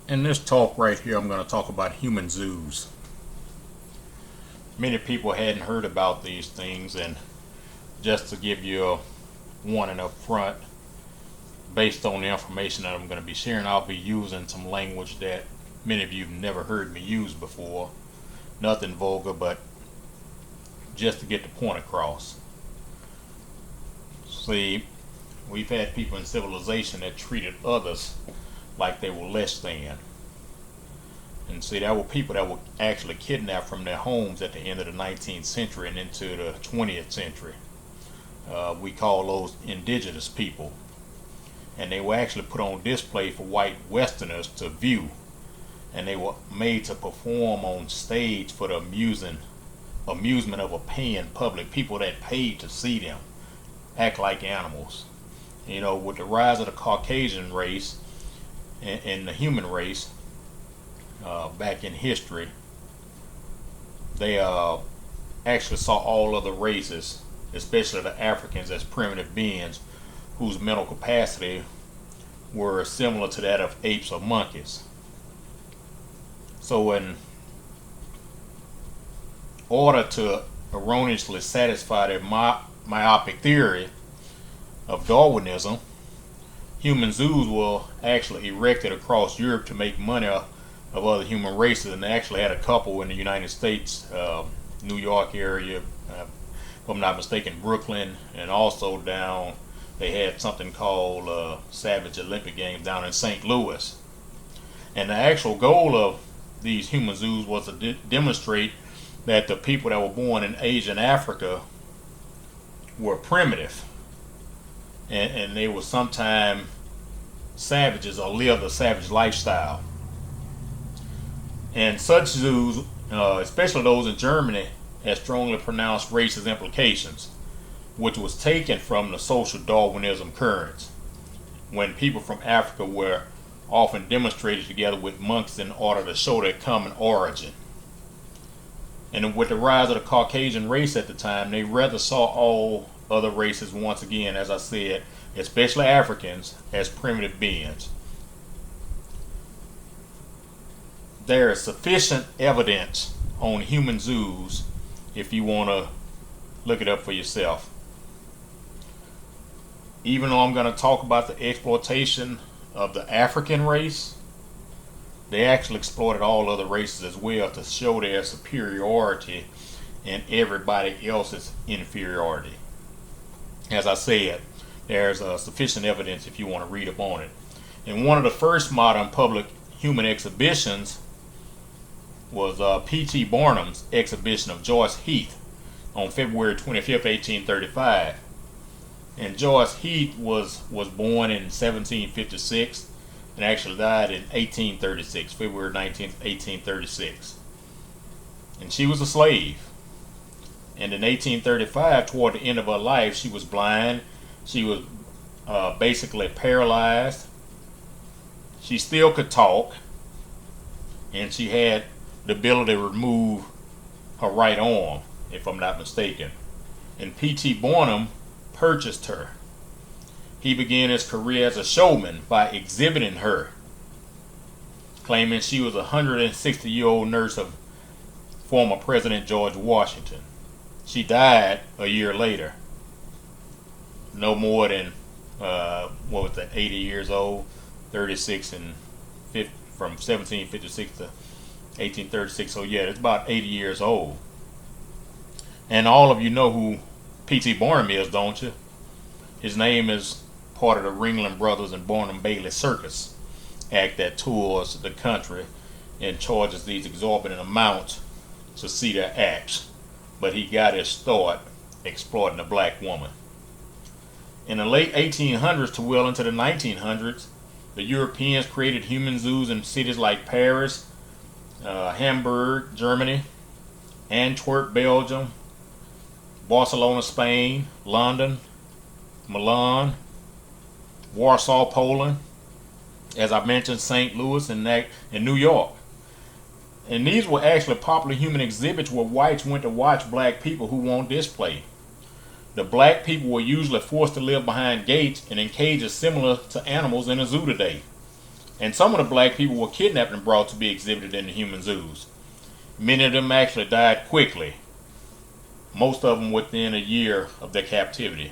In this talk right here, I'm going to talk about human zoos. Many people hadn't heard about these things, and just to give you a warning up front, based on the information that I'm going to be sharing, I'll be using some language that many of you have never heard me use before. Nothing vulgar, but just to get the point across. See, we've had people in civilization that treated others like they were less than. And see, there were people that were actually kidnapped from their homes at the end of the 19th century and into the 20th century. We call those indigenous people. And they were actually put on display for white Westerners to view. And they were made to perform on stage for the amusement of a paying public, people that paid to see them act like animals. You know, with the rise of the Caucasian race and the human race back in history, they actually saw all other races, especially the Africans, as primitive beings whose mental capacity were similar to that of apes or monkeys. So in order to erroneously satisfy their myopic theory of Darwinism, human zoos were actually erected across Europe to make money of other human races, and they actually had a couple in the United States, New York area, if I'm not mistaken, Brooklyn, and also down, they had something called Savage Olympic Games down in St. Louis. And the actual goal of these human zoos was to demonstrate that the people that were born in Asia and Africa were primitive, and they were sometimes savages or lived a savage lifestyle. And such zoos, especially those in Germany, had strongly pronounced racist implications, which was taken from the social Darwinism currents, when people from Africa were often demonstrated together with monks in order to show their common origin. And with the rise of the Caucasian race at the time, they rather saw all other races, once again, as I said, especially Africans, as primitive beings. There is sufficient evidence on human zoos if you want to look it up for yourself. Even though I'm going to talk about the exploitation of the African race, they actually exploited all other races as well to show their superiority and everybody else's inferiority. As I said, there's sufficient evidence if you want to read up on it. And one of the first modern public human exhibitions was P.T. Barnum's exhibition of Joyce Heath on February 25th, 1835. And Joyce Heath was born in 1756 and actually died in 1836, February 19th, 1836. And she was a slave. And in 1835, toward the end of her life, she was blind. She was basically paralyzed. She still could talk, and she had the ability to remove her right arm, if I'm not mistaken. And P.T. Barnum purchased her. He began his career as a showman by exhibiting her, claiming she was a 160-year-old nurse of former President George Washington. She died a year later, no more than 80 years old, 36 and 50, from 1756 to 1836. So yeah, it's about 80 years old. And all of you know who P.T. Barnum is, don't you? His name is part of the Ringling Brothers and Barnum Bailey Circus act that tours the country and charges these exorbitant amounts to see their acts. But he got his start exploiting a black woman. In the late 1800s to well into the 1900s, the Europeans created human zoos in cities like Paris, Hamburg, Germany, Antwerp, Belgium, Barcelona, Spain, London, Milan, Warsaw, Poland, as I mentioned, St. Louis, and New York. And these were actually popular human exhibits where whites went to watch black people who were on display. The black people were usually forced to live behind gates and in cages similar to animals in a zoo today. And some of the black people were kidnapped and brought to be exhibited in the human zoos. Many of them actually died quickly, most of them within a year of their captivity.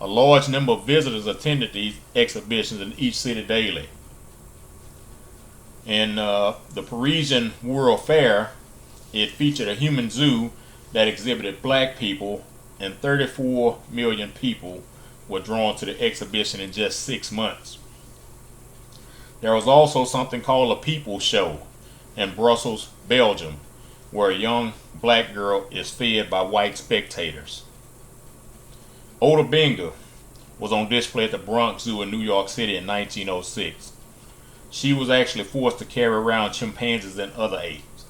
A large number of visitors attended these exhibitions in each city daily. In the Parisian World Fair, it featured a human zoo that exhibited black people, and 34 million people were drawn to the exhibition in just 6 months. There was also something called a People Show in Brussels, Belgium, where a young black girl is fed by white spectators. Oda Benga was on display at the Bronx Zoo in New York City in 1906. She was actually forced to carry around chimpanzees and other apes.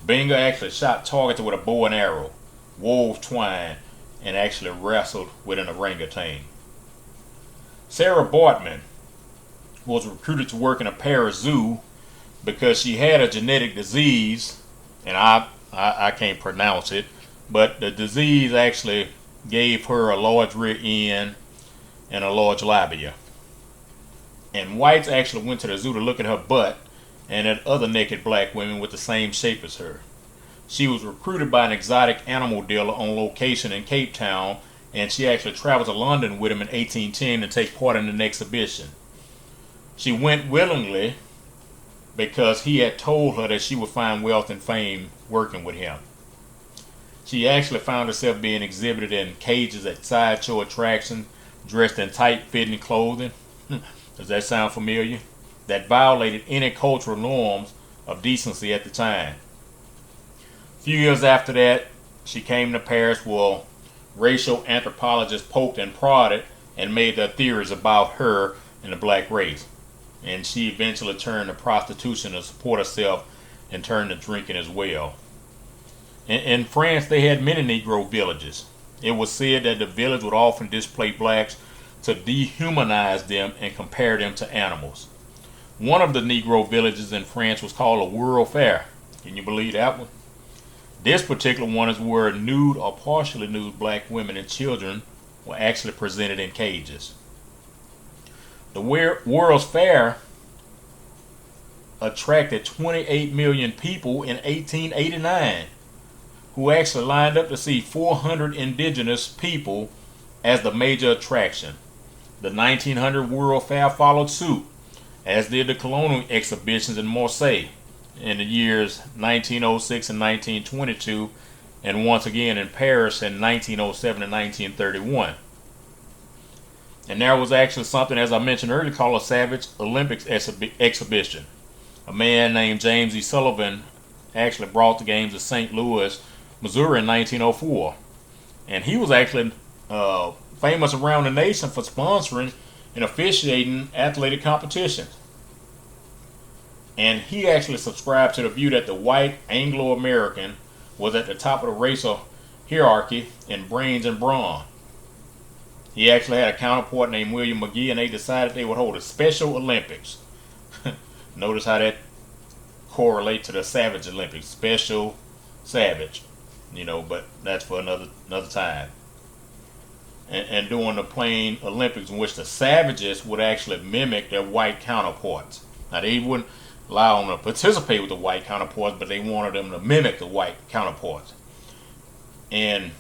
Benga actually shot targets with a bow and arrow, wove twine, and actually wrestled with an orangutan. Sarah Bartman was recruited to work in a Paris zoo because she had a genetic disease, and I can't pronounce it, but the disease actually gave her a large rear end and a large labia. And whites actually went to the zoo to look at her butt and at other naked black women with the same shape as her. She was recruited by an exotic animal dealer on location in Cape Town, and she actually traveled to London with him in 1810 to take part in an exhibition. She went willingly because he had told her that she would find wealth and fame working with him. She actually found herself being exhibited in cages at sideshow attractions, dressed in tight-fitting clothing. Does that sound familiar? That violated any cultural norms of decency at the time. A few years after that, she came to Paris where racial anthropologists poked and prodded and made their theories about her and the black race. And she eventually turned to prostitution to support herself and turned to drinking as well. In France, they had many Negro villages. It was said that the village would often display blacks to dehumanize them and compare them to animals. One of the Negro villages in France was called a World Fair. Can you believe that one? This particular one is where nude or partially nude black women and children were actually presented in cages. The World's Fair attracted 28 million people in 1889, who actually lined up to see 400 indigenous people as the major attraction. The 1900 World Fair followed suit, as did the colonial exhibitions in Marseille in the years 1906 and 1922, and once again in Paris in 1907 and 1931. And there was actually something, as I mentioned earlier, called a Savage Olympics exhibition. A man named James E. Sullivan actually brought the games to St. Louis, Missouri in 1904. And he was actually famous around the nation for sponsoring and officiating athletic competitions. And he actually subscribed to the view that the white Anglo-American was at the top of the racial hierarchy in brains and brawn. He actually had a counterpart named William McGee, and they decided they would hold a Special Olympics. Notice how that correlates to the Savage Olympics. Special, savage. But that's for another time. And during the plain Olympics, in which the savages would actually mimic their white counterparts. Now, they wouldn't allow them to participate with the white counterparts, but they wanted them to mimic the white counterparts. And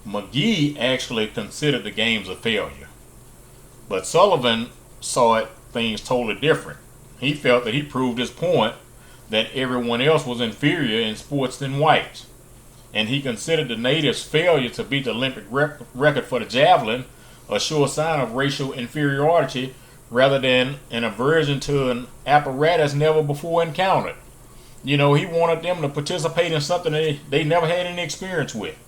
McGee actually considered the games a failure. But Sullivan saw things totally different. He felt that he proved his point that everyone else was inferior in sports than whites. And he considered the natives' failure to beat the Olympic record for the javelin a sure sign of racial inferiority rather than an aversion to an apparatus never before encountered. He wanted them to participate in something they never had any experience with.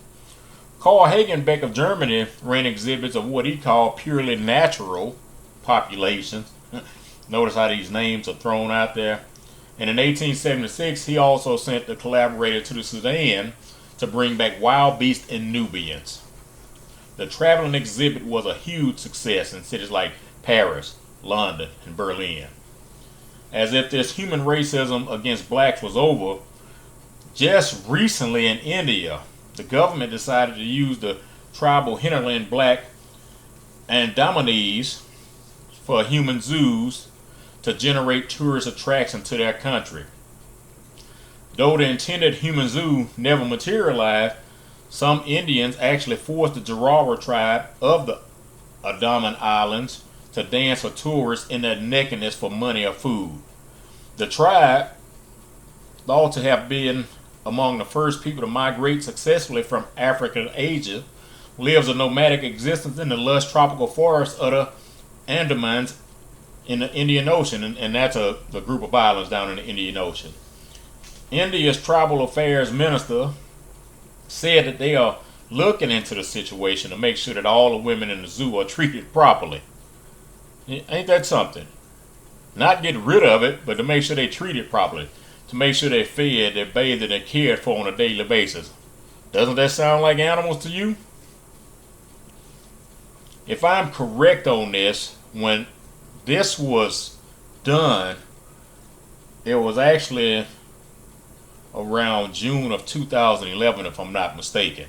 Carl Hagenbeck of Germany ran exhibits of what he called purely natural populations. Notice how these names are thrown out there. And in 1876, he also sent a collaborator to the Sudan to bring back wild beasts and Nubians. The traveling exhibit was a huge success in cities like Paris, London, and Berlin. As if this human racism against blacks was over, just recently in India, the government decided to use the tribal hinterland black Andamanese for human zoos to generate tourist attraction to their country. Though the intended human zoo never materialized, some Indians actually forced the Jarawa tribe of the Andaman Islands to dance for tourists in their nakedness for money or food. The tribe, thought to have been among the first people to migrate successfully from Africa to Asia, lives a nomadic existence in the lush tropical forests of the Andamans in the Indian Ocean, and that's the group of islands down in the Indian Ocean. India's tribal affairs minister said that they are looking into the situation to make sure that all the women in the zoo are treated properly. Ain't that something? Not get rid of it, but to make sure they treat it properly. To make sure they're fed, they're bathed, and they're cared for on a daily basis. Doesn't that sound like animals to you? If I'm correct on this, when this was done, it was actually around June of 2011, if I'm not mistaken.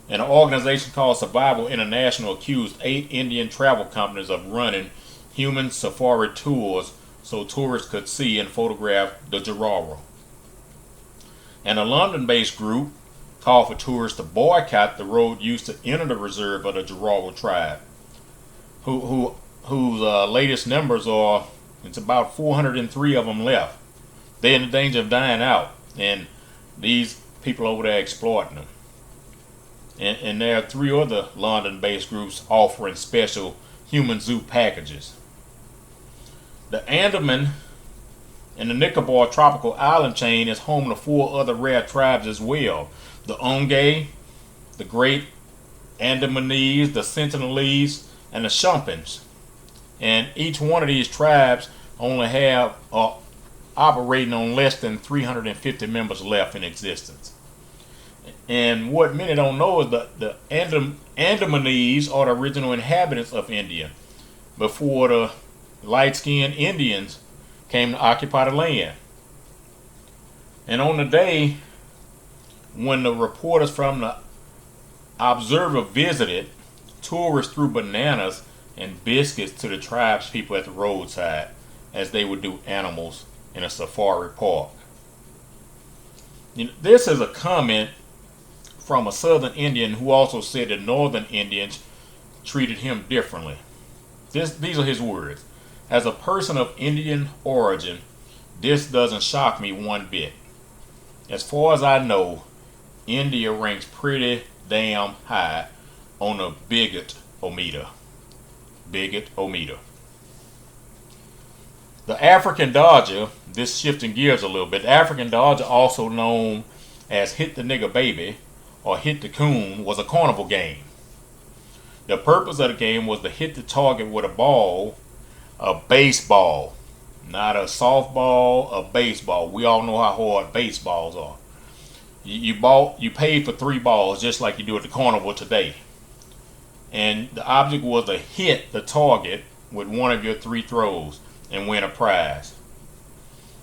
And an organization called Survival International accused 8 Indian travel companies of running human safari tours so tourists could see and photograph the Jarawa. And a London-based group called for tourists to boycott the road used to enter the reserve of the Jarawa tribe, whose latest numbers are, it's about 403 of them left. They're in danger of dying out, and these people over there exploiting them. And there are 3 other London-based groups offering special human zoo packages. The Andaman and the Nicobar tropical island chain is home to 4 other rare tribes as well. The Ongay, the Great Andamanese, the Sentinelese, and the Shumpins. And each one of these tribes only have operating on less than 350 members left in existence. And what many don't know is that the Andamanese are the original inhabitants of India before the light-skinned Indians came to occupy the land. And on the day when the reporters from the Observer visited, tourists threw bananas and biscuits to the tribes people at the roadside, as they would do animals in a safari park. This is a comment from a southern Indian who also said that northern Indians treated him differently. These are his words. As a person of Indian origin, this doesn't shock me one bit. As far as I know, India ranks pretty damn high on the bigot-o-meter. Bigot-o-meter. The African Dodger, this shifting gears a little bit, the African Dodger, also known as Hit the Nigger Baby or Hit the Coon, was a carnival game. The purpose of the game was to hit the target with a ball, a baseball, not a softball, a baseball. We all know how hard baseballs are. You paid for 3 balls just like you do at the carnival today. And the object was to hit the target with one of your 3 throws and win a prize.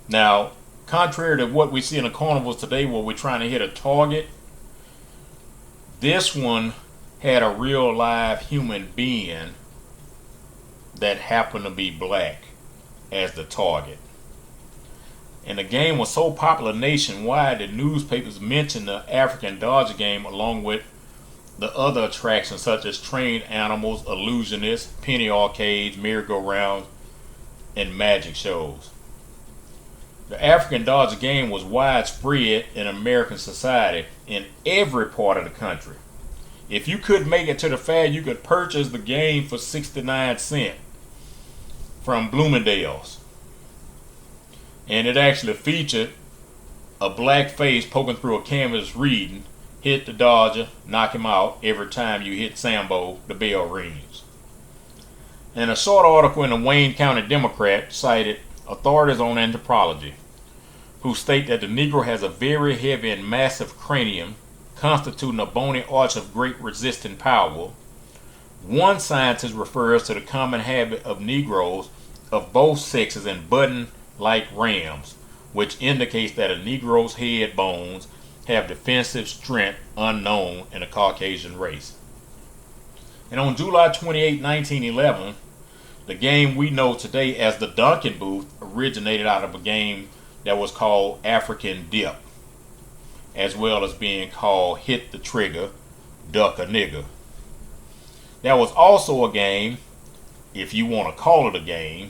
Now, contrary to what we see in the carnivals today where we're trying to hit a target, this one had a real live human being that happened to be black as the target. And the game was so popular nationwide that newspapers mentioned the African Dodger game along with the other attractions such as trained animals, illusionists, penny arcades, merry-go-rounds, and magic shows. The African Dodger game was widespread in American society in every part of the country. If you couldn't make it to the fair, you could purchase the game for 69 cents from Bloomingdale's. And it actually featured a black face poking through a canvas reading, hit the Dodger, knock him out. Every time you hit Sambo, the bell rings. And a short article in the Wayne County Democrat cited authorities on anthropology, who state that the Negro has a very heavy and massive cranium, constituting a bony arch of great resisting power. One scientist refers to the common habit of Negroes of both sexes in button-like rams, which indicates that a Negro's head bones have defensive strength unknown in a Caucasian race. And on July 28, 1911, The game we know today as the Dunkin' Booth originated out of a game that was called African Dip, as well as being called Hit the Trigger, Duck a Nigger. There was also a game, if you want to call it a game,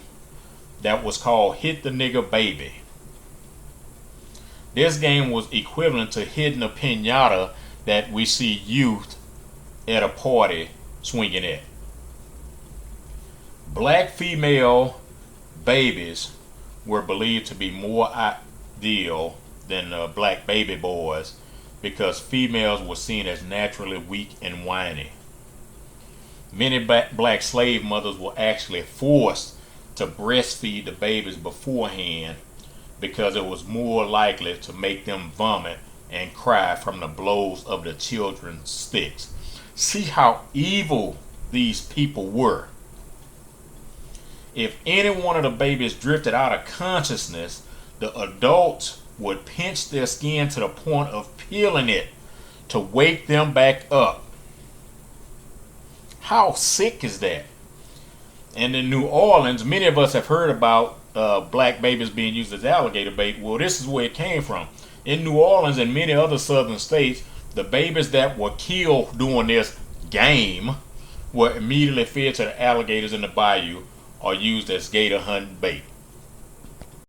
that was called Hit the Nigger Baby. This game was equivalent to hitting a piñata that we see youth at a party swinging at. Black female babies were believed to be more ideal than black baby boys because females were seen as naturally weak and whiny. Many black slave mothers were actually forced to breastfeed the babies beforehand because it was more likely to make them vomit and cry from the blows of the children's sticks. See how evil these people were. If any one of the babies drifted out of consciousness, the adults would pinch their skin to the point of peeling it to wake them back up. How sick is that? And in New Orleans, many of us have heard about black babies being used as alligator bait. Well, this is where it came from. In New Orleans and many other southern states, the babies that were killed during this game were immediately fed to the alligators in the bayou or used as gator hunting bait.